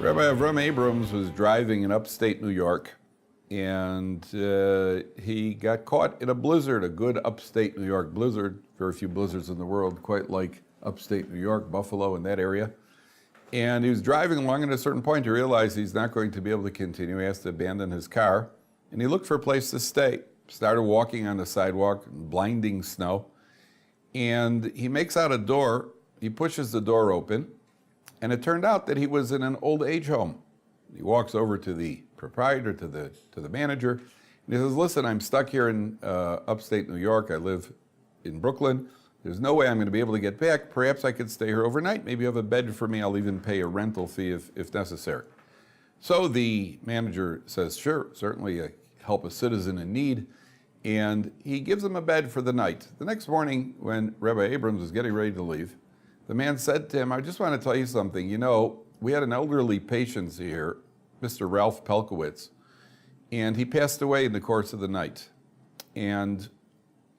Rabbi Avram Abrams was driving in upstate New York, and he got caught in a blizzard, a good upstate New York blizzard. Very few blizzards in the world quite like upstate New York, Buffalo, and that area. And he was driving along, and at a certain point he realized he's not going to be able to continue. He has to abandon his car, and he looked for a place to stay. Started walking on the sidewalk in blinding snow, and he makes out a door. He pushes the door open, and it turned out that he was in an old age home. He walks over to the proprietor, to the manager, and he says, "Listen, I'm stuck here in upstate New York. I live in Brooklyn. There's no way I'm going to be able to get back. Perhaps I could stay here overnight. Maybe you have a bed for me. I'll even pay a rental fee if necessary." So the manager says, "Sure, certainly help a citizen in need." And he gives him a bed for the night. The next morning, when Rabbi Abrams was getting ready to leave, the man said to him, "I just want to tell you something. You know, we had an elderly patient here, Mr. Ralph Pelkowitz, and he passed away in the course of the night. And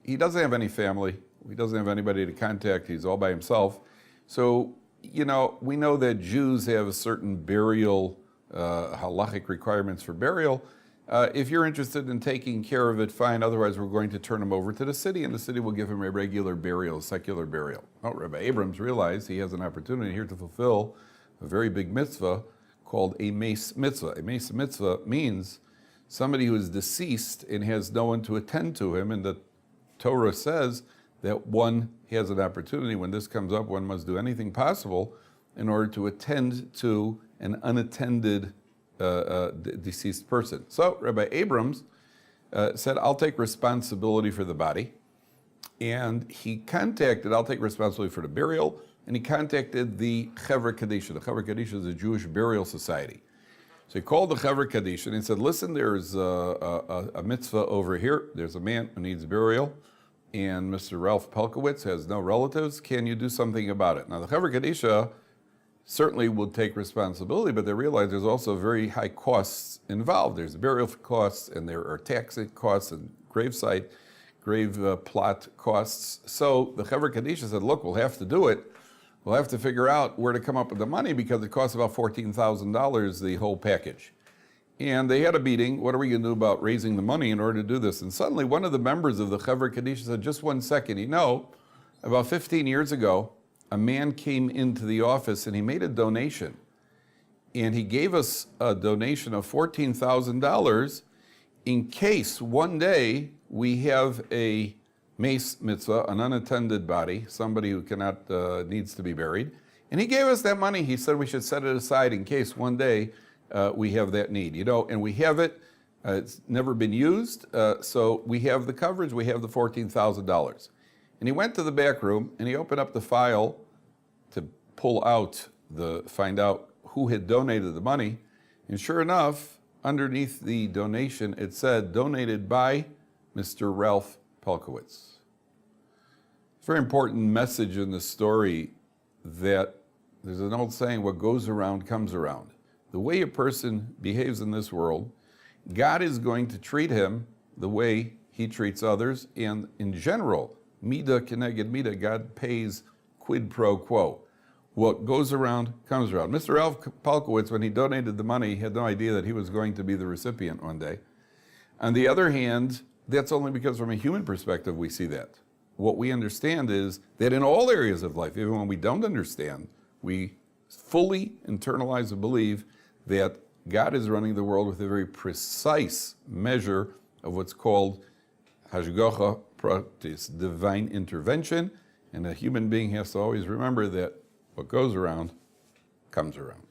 he doesn't have any family. He doesn't have anybody to contact. He's all by himself. So, you know, we know that Jews have a certain burial, halachic requirements for burial. If you're interested in taking care of it, fine. Otherwise, we're going to turn him over to the city, and the city will give him a regular burial, secular burial." Well, Rabbi Abrams realized he has an opportunity here to fulfill a very big mitzvah called a mace mitzvah. A mace mitzvah means somebody who is deceased and has no one to attend to him, and the Torah says that one has an opportunity. When this comes up, one must do anything possible in order to attend to an unattended deceased person. So Rabbi Abrams said, "I'll take responsibility for the body." And he contacted, I'll take responsibility for the burial, and he contacted the Chevra Kadisha. The Chevra Kadisha is a Jewish burial society. So he called the Chevra Kadisha and he said, "Listen, there's a mitzvah over here. There's a man who needs burial, and Mr. Ralph Pelkowitz has no relatives. Can you do something about it?" Now, the Chevra Kadisha certainly would take responsibility, but they realize there's also very high costs involved. There's burial costs, and there are tax costs and grave plot costs. So the Chevra Kadisha said, "Look, we'll have to do it. We'll have to figure out where to come up with the money, because it costs about $14,000, the whole package." And they had a meeting. What are we going to do about raising the money in order to do this? And suddenly one of the members of the Chevra Kadisha said, "Just 1 second. You know, about 15 years ago, a man came into the office and he made a donation. And he gave us a donation of $14,000 in case one day we have a mace mitzvah, an unattended body, somebody who cannot, needs to be buried. And he gave us that money. He said we should set it aside in case one day we have that need. You know, and we have it. It's never been used. So we have the coverage. We have the $14,000. And he went to the back room and he opened up the file to find out who had donated the money. And sure enough, underneath the donation, it said, "Donated by Mr. Ralph Pelkowitz." Very important message in the story that there's an old saying, what goes around comes around. The way a person behaves in this world, God is going to treat him the way he treats others. And in general, Mida keneged Mida, God pays quid pro quo. What goes around comes around. Mr. Ralph Pelkowitz, when he donated the money, he had no idea that he was going to be the recipient one day. On the other hand, that's only because from a human perspective we see that. What we understand is that in all areas of life, even when we don't understand, we fully internalize and believe that God is running the world with a very precise measure of what's called hashgacha pratis, divine intervention, and a human being has to always remember that what goes around comes around.